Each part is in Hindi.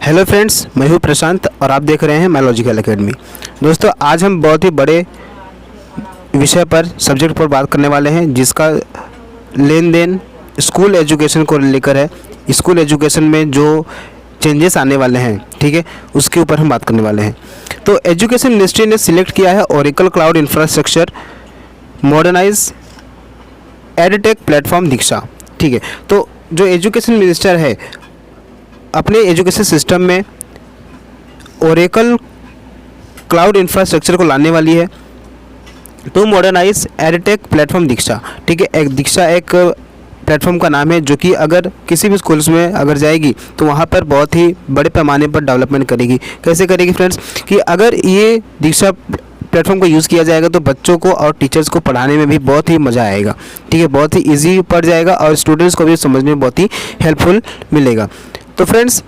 हेलो फ्रेंड्स, मैं हूं प्रशांत और आप देख रहे हैं माय लॉजिकल एकेडमी। दोस्तों, आज हम बहुत ही बड़े विषय पर सब्जेक्ट पर बात करने वाले हैं जिसका लेन देन स्कूल एजुकेशन को लेकर है। स्कूल एजुकेशन में जो चेंजेस आने वाले हैं, ठीक है, उसके ऊपर हम बात करने वाले हैं। तो एजुकेशन मिनिस्ट्री ने सिलेक्ट किया है Oracle cloud infrastructure modernise edtech platform Diksha, ठीक है। तो जो एजुकेशन मिनिस्टर है अपने एजुकेशन सिस्टम में ओरेकल क्लाउड इंफ्रास्ट्रक्चर को लाने वाली है to modernise edtech platform Diksha, ठीक है। एक दीक्षा एक प्लेटफॉर्म का नाम है जो कि अगर किसी भी स्कूल्स में अगर जाएगी तो वहाँ पर बहुत ही बड़े पैमाने पर डेवलपमेंट करेगी। कैसे करेगी फ्रेंड्स, कि अगर ये दीक्षा प्लेटफॉर्म को यूज़ किया जाएगा तो बच्चों को और टीचर्स को पढ़ाने में भी बहुत ही मज़ा आएगा, ठीक है। बहुत ही ईजी पड़ जाएगा और स्टूडेंट्स को भी समझने में बहुत ही हेल्पफुल मिलेगा। तो फ्रेंड्स,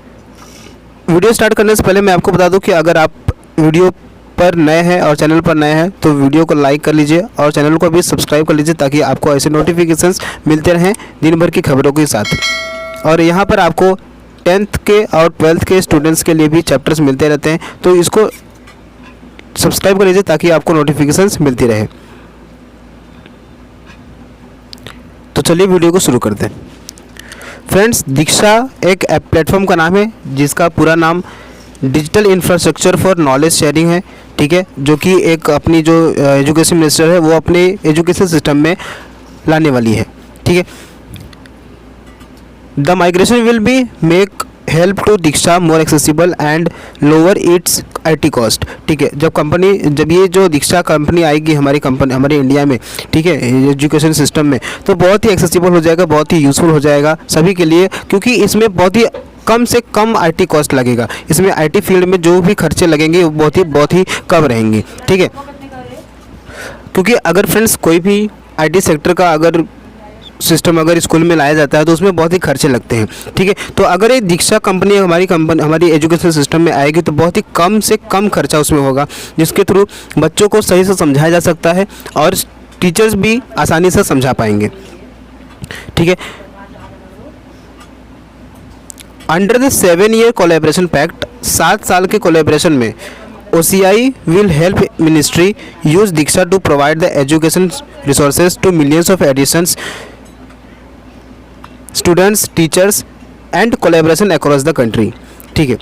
वीडियो स्टार्ट करने से पहले मैं आपको बता दूं कि अगर आप वीडियो पर नए हैं और चैनल पर नए हैं तो वीडियो को लाइक कर लीजिए और चैनल को भी सब्सक्राइब कर लीजिए ताकि आपको ऐसे नोटिफिकेशंस मिलते रहें दिन भर की खबरों के साथ। और यहाँ पर आपको 10th के और 12th के स्टूडेंट्स के लिए भी चैप्टर्स मिलते रहते हैं, तो इसको सब्सक्राइब कर लीजिए ताकि आपको नोटिफिकेशंस मिलती रहे। तो चलिए वीडियो को शुरू करते हैं। फ्रेंड्स, दीक्षा एक ऐप प्लेटफॉर्म का नाम है जिसका पूरा नाम digital infrastructure for knowledge sharing है, ठीक है, जो कि एक अपनी जो एजुकेशन मिनिस्टर है वो अपने एजुकेशन सिस्टम में लाने वाली है, ठीक है। The migration will be make help to Diksha more accessible and lower its IT cost, ठीक है। जब ये जो दीक्षा कंपनी आएगी हमारे इंडिया में, ठीक है, एजुकेशन सिस्टम में, तो बहुत ही एक्सेसिबल हो जाएगा, बहुत ही यूज़फुल हो जाएगा सभी के लिए, क्योंकि इसमें बहुत ही कम से कम IT कॉस्ट लगेगा। इसमें IT फील्ड में जो भी खर्चे लगेंगे वो बहुत ही कम रहेंगे, ठीक है। क्योंकि अगर फ्रेंड्स कोई भी IT सेक्टर का अगर सिस्टम अगर स्कूल में लाया जाता है तो उसमें बहुत ही खर्चे लगते हैं, ठीक है। तो अगर ये दीक्षा कंपनी हमारी एजुकेशन सिस्टम में आएगी तो बहुत ही कम से कम खर्चा उसमें होगा, जिसके थ्रू बच्चों को सही से समझाया जा सकता है और टीचर्स भी आसानी से समझा पाएंगे, ठीक है। Under the 7-year collaboration pact, 7 साल के कोलैबोरेशन में OCI will help ministry use Diksha to provide the education resources to millions of additions students, teachers and collaboration across the country, ठीक है।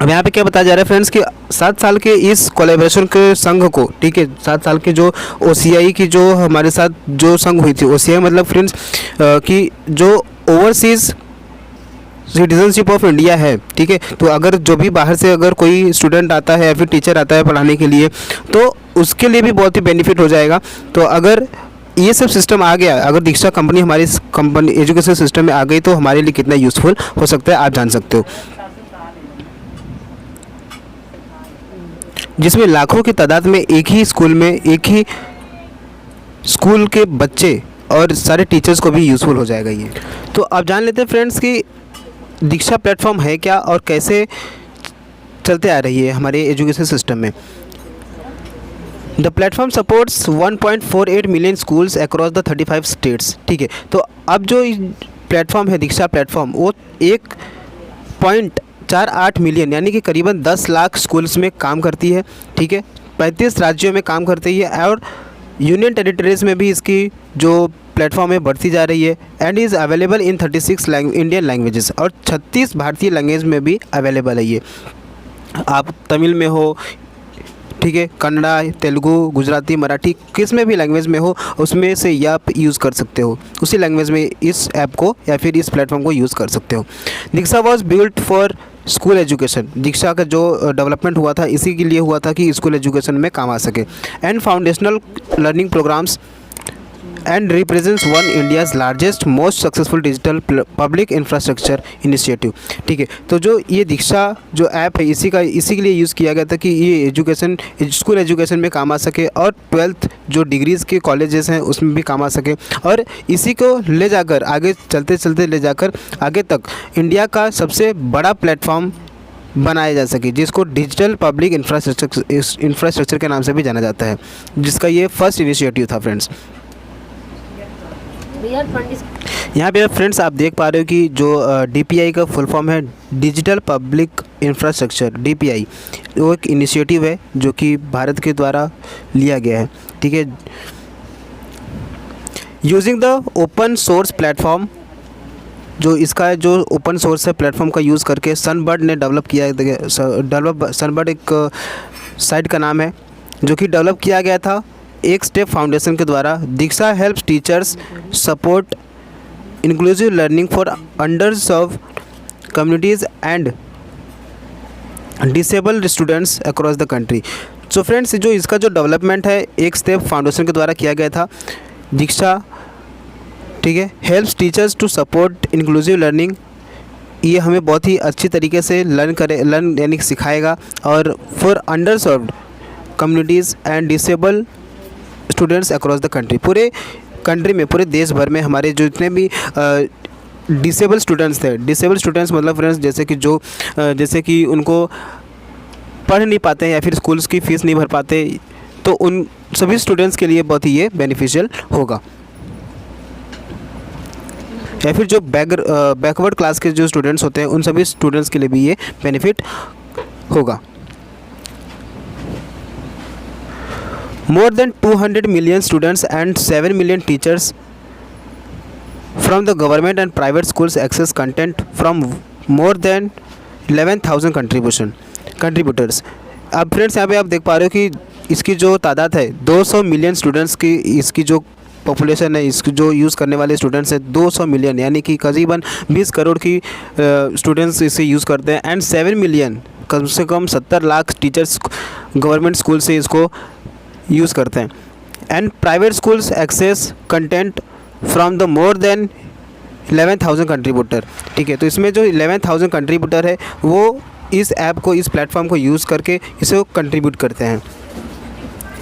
अब यहाँ पे क्या बताया जा रहा है फ्रेंड्स कि 7 साल के इस कोलैबोरेशन के संघ को, ठीक है, 7 साल के जो OCI की जो हमारे साथ जो संघ हुई थी, OCI मतलब फ्रेंड्स कि जो ओवरसीज़ सिटीजनशिप ऑफ इंडिया है, ठीक है। तो अगर जो भी बाहर से अगर कोई स्टूडेंट आता है या फिर टीचर आता है पढ़ाने के लिए तो उसके लिए भी बहुत ही बेनिफिट हो जाएगा। तो अगर ये सब सिस्टम आ गया, अगर दीक्षा कंपनी हमारी कंपनी एजुकेशन सिस्टम में आ गई तो हमारे लिए कितना यूज़फुल हो सकता है आप जान सकते हो, जिसमें लाखों की तादाद में एक ही स्कूल के बच्चे और सारे टीचर्स को भी यूज़फुल हो जाएगा ये। तो आप जान लेते हैं फ्रेंड्स कि दीक्षा प्लेटफॉर्म है क्या और कैसे चलते आ रही है हमारे एजुकेशन सिस्टम में। The platform supports 1.48 million schools across the 35 states, ठीक है। तो अब जो प्लेटफॉर्म है दीक्षा प्लेटफॉर्म वो 1.48 मिलियन यानी कि करीबन 10 लाख स्कूल्स में काम करती है, ठीक है। 35 राज्यों में काम करती है और यूनियन टेरिटरीज में भी इसकी जो प्लेटफॉर्म है बढ़ती जा रही है and is available in 36 Indian languages और 36 भारतीय लैंग्वेज में भी अवेलेबल है ये। आप तमिल में हो, ठीक है, कन्नड़ा, तेलुगु, गुजराती, मराठी, किस में भी लैंग्वेज में हो उसमें से ये आप यूज़ कर सकते हो, उसी लैंग्वेज में इस ऐप को या फिर इस प्लेटफॉर्म को यूज़ कर सकते हो। Diksha was built for school education, Diksha का जो डेवलपमेंट हुआ था इसी के लिए हुआ था कि स्कूल एजुकेशन में काम आ सके and foundational learning programmes and represents one India's largest most successful digital public infrastructure initiative, ठीक है। तो जो ये दीक्षा जो ऐप है इसी के लिए यूज़ किया गया था कि ये स्कूल एजुकेशन में काम आ सके और 12th जो डिग्रीज़ के कॉलेजेस हैं उसमें भी काम आ सके और इसी को ले जाकर आगे चलते ले जाकर आगे तक इंडिया का सबसे बड़ा प्लेटफॉर्म बनाया जा सके, जिसको डिजिटल पब्लिक इंफ्रास्ट्रक्चर के नाम से भी जाना जाता है, जिसका ये फर्स्ट इनिशिएटिव था फ्रेंड्स। यहाँ पे फ्रेंड्स आप देख पा रहे हो कि जो DPI का फुल फॉर्म है डिजिटल पब्लिक इंफ्रास्ट्रक्चर। DPI वो एक इनिशिएटिव है जो कि भारत के द्वारा लिया गया है, ठीक है। Using the open source platform, जो इसका जो ओपन सोर्स है प्लेटफॉर्म का यूज़ करके सनबर्ड ने डेवलप किया है। सनबर्ड एक साइट का नाम है जो कि डेवलप किया गया था एक स्टेप फाउंडेशन के द्वारा। Diksha helps teachers support inclusive learning for under serve communities and disabled students across the country. So friends, जो इसका जो डेवलपमेंट है एक स्टेप फाउंडेशन के द्वारा किया गया था। दीक्षा, ठीक है, helps teachers to support inclusive learning. ये हमें बहुत ही अच्छी तरीके से लर्न यानी सिखाएगा। और for under served communities and disable students across the country, पूरे कंट्री में, पूरे देश भर में हमारे जो जितने भी डिसेबल स्टूडेंट्स थे। डिसेबल स्टूडेंट्स मतलब फ्रेंड्स जैसे कि उनको पढ़ नहीं पाते हैं या फिर स्कूल्स की फ़ीस नहीं भर पाते, तो उन सभी स्टूडेंट्स के लिए बहुत ही ये बेनिफिशियल होगा। या फिर जो बैकवर्ड क्लास के जो स्टूडेंट्स होते हैं उन सभी स्टूडेंट्स के लिए भी ये बेनिफिट होगा। More than 200 million students and 7 million teachers from the government and private schools access content from more than 11,000 contributors. अब फ्रेंड्स यहाँ पे आप देख पा रहे हो कि इसकी जो तादाद है 200 मिलियन स्टूडेंट्स की, इसकी जो पॉपुलेशन है, इसकी जो यूज़ करने वाले स्टूडेंट्स हैं 200 मिलियन, यानी कि करीबन 20 करोड़ की स्टूडेंट्स इसे यूज़ करते हैं। एंड 7 मिलियन, कम से कम 70 लाख टीचर्स गवर्नमेंट स्कूल से इसको यूज़ करते हैं। And private schools access content from the more than 11,000 contributor, ठीक है। तो इसमें जो 11,000 कंट्रीब्यूटर है वो इस ऐप को, इस प्लेटफॉर्म को यूज़ करके इसे कंट्रीब्यूट करते हैं।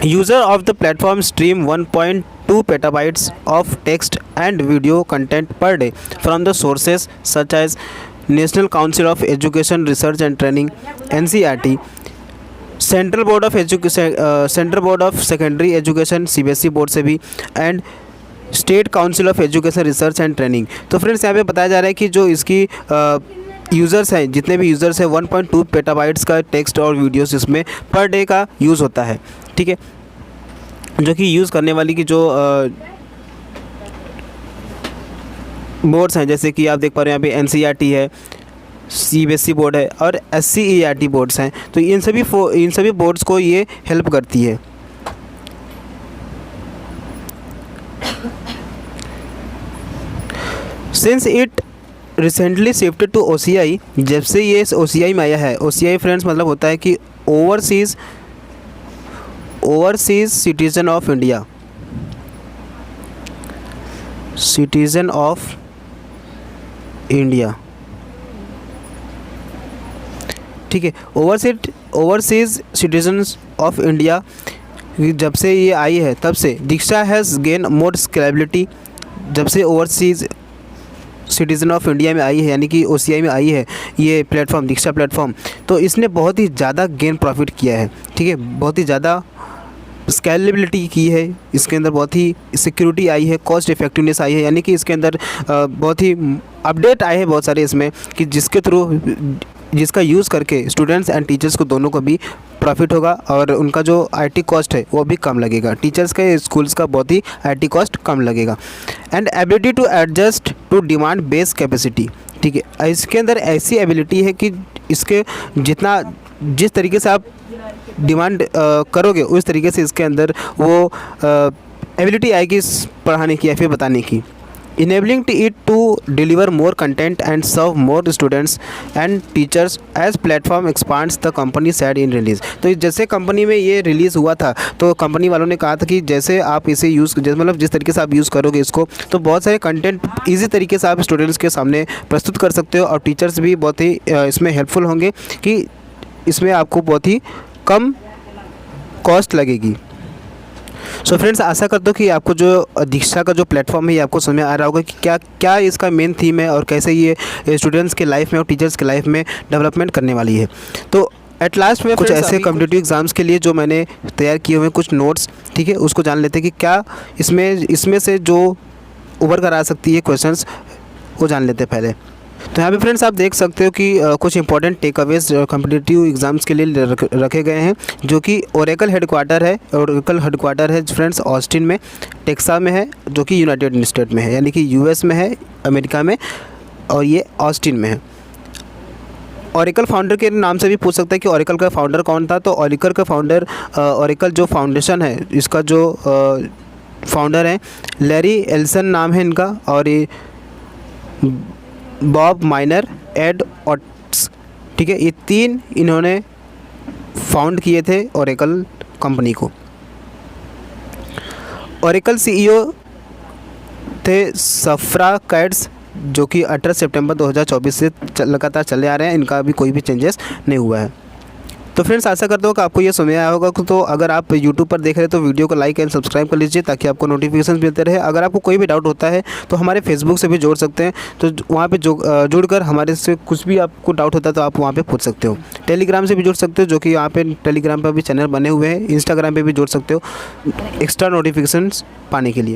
User of the platform stream 1.2 petabytes of text and video content per day from the sources such as national council of education research and training NCERT, central board of secondary education CBSE board से भी, and state council of education research and training. तो फ्रेंड्स यहाँ पे बताया जा रहा है कि जो इसकी यूज़र्स हैं, जितने भी यूज़र्स हैं 1.2 पेटाबाइट्स का टेक्स्ट और वीडियोस इसमें पर डे का यूज़ होता है, ठीक है। जो कि यूज़ करने वाली की जो बोर्ड्स हैं, जैसे कि आप देख पा रहे हैं यहाँ पे NCERT है, CBSE बोर्ड है और SCERT बोर्ड्स हैं। तो इन सभी बोर्ड्स को ये हेल्प करती है। Since it recently shifted to OCI, जब से ये OCI में आया है। OCI फ्रेंड्स मतलब होता है कि overseas citizen of India, citizen of India, ठीक है। ओवरसीज़ सिटीजन्स ऑफ इंडिया, जब से ये आई है तब से दीक्षा हैज़ गेन मोर स्केलेबिलिटी। जब से ओवरसीज़ सिटीज़न ऑफ इंडिया में आई है, यानी कि OCI में आई है ये प्लेटफॉर्म, दीक्षा प्लेटफॉर्म, तो इसने बहुत ही ज़्यादा गेन प्रॉफिट किया है, ठीक है। बहुत ही ज़्यादा स्केलेबिलिटी की है, इसके अंदर बहुत ही सिक्योरिटी आई है, कॉस्ट इफेक्टिवनेस आई है, यानी कि इसके अंदर बहुत ही अपडेट आए हैं बहुत सारे इसमें, कि जिसका यूज़ करके स्टूडेंट्स एंड टीचर्स को दोनों को भी प्रॉफिट होगा और उनका जो IT कॉस्ट है वो भी कम लगेगा। टीचर्स का, स्कूल्स का बहुत ही IT कॉस्ट कम लगेगा। And ability to adjust to demand based capacity, ठीक है। इसके अंदर ऐसी एबिलिटी है कि इसके जिस तरीके से आप डिमांड करोगे उस तरीके से इसके अंदर वो एबिलिटी आएगी पढ़ाने की या फिर बताने की। enabling it to deliver more content and serve more students and teachers as platform expands, the company said in release। तो जैसे कंपनी में ये रिलीज़ हुआ था तो कंपनी वालों ने कहा था कि जैसे आप इसे मतलब जिस तरीके से आप यूज़ करोगे इसको, तो बहुत सारे कंटेंट ईजी तरीके से आप स्टूडेंट्स के सामने प्रस्तुत कर सकते हो और टीचर्स भी बहुत ही इसमें हेल्पफुल होंगे कि इसमें आपको बहुत ही कम कॉस्ट लगेगी। सो फ्रेंड्स, आशा करता हूँ कि आपको जो दीक्षा का जो प्लेटफॉर्म है ये आपको समझ में आ रहा होगा कि क्या इसका मेन थीम है और कैसे ये स्टूडेंट्स के लाइफ में और टीचर्स के लाइफ में डेवलपमेंट करने वाली है। तो एट लास्ट में कुछ ऐसे कॉम्पिटिटिव एग्ज़ाम्स के लिए जो मैंने तैयार किए हुए कुछ नोट्स, ठीक है, उसको जान लेते हैं कि क्या इसमें से जो उभर कर आ सकती है क्वेश्चंस, वो जान लेते हैं पहले। तो यहाँ पे फ्रेंड्स आप देख सकते हो कि कुछ important takeaways competitive exams के लिए रखे गए हैं, जो कि ओरेकल हेडक्वार्टर है। ओरेकल हेडक्वार्टर है फ्रेंड्स ऑस्टिन में, टेक्सास में है, जो कि यूनाइटेड स्टेट में है, यानी कि यूएस में है, अमेरिका में, और ये ऑस्टिन में है। ओरेकल फाउंडर के नाम से भी पूछ सकता है कि ओरेकल का फाउंडर कौन था। तो ओरेकल का फाउंडर, ओरेकल जो फाउंडेशन है इसका जो फाउंडर है लैरी एल्सन नाम है इनका, और ये बॉब माइनर, एड ऑट्स, ठीक है, ये 3 इन्होंने फाउंड किए थे ओरेकल कंपनी को। ओरेकल सीईओ थे सफ्रा कैट्स, जो कि 18 सितंबर 2024 से लगातार चले आ रहे हैं, इनका अभी कोई भी चेंजेस नहीं हुआ है। तो फ्रेंड्स आशा करता हूँ कि आपको ये समझ आया होगा। तो अगर आप यूट्यूब पर देख रहे हैं तो वीडियो को लाइक एंड सब्सक्राइब कर लीजिए, ताकि आपको नोटिफिकेशन मिलते रहे। अगर आपको कोई भी डाउट होता है तो हमारे फेसबुक से भी जोड़ सकते हैं, तो वहाँ पे जुड़कर हमारे से कुछ भी आपको डाउट होता है तो आप वहाँ पे पूछ सकते हो। टेलीग्राम से भी जुड़ सकते हो, जो कि यहाँ पे टेलीग्राम पर भी चैनल बने हुए हैं। इंस्टाग्राम पर भी जुड़ सकते हो एक्स्ट्रा नोटिफिकेशन पाने के लिए।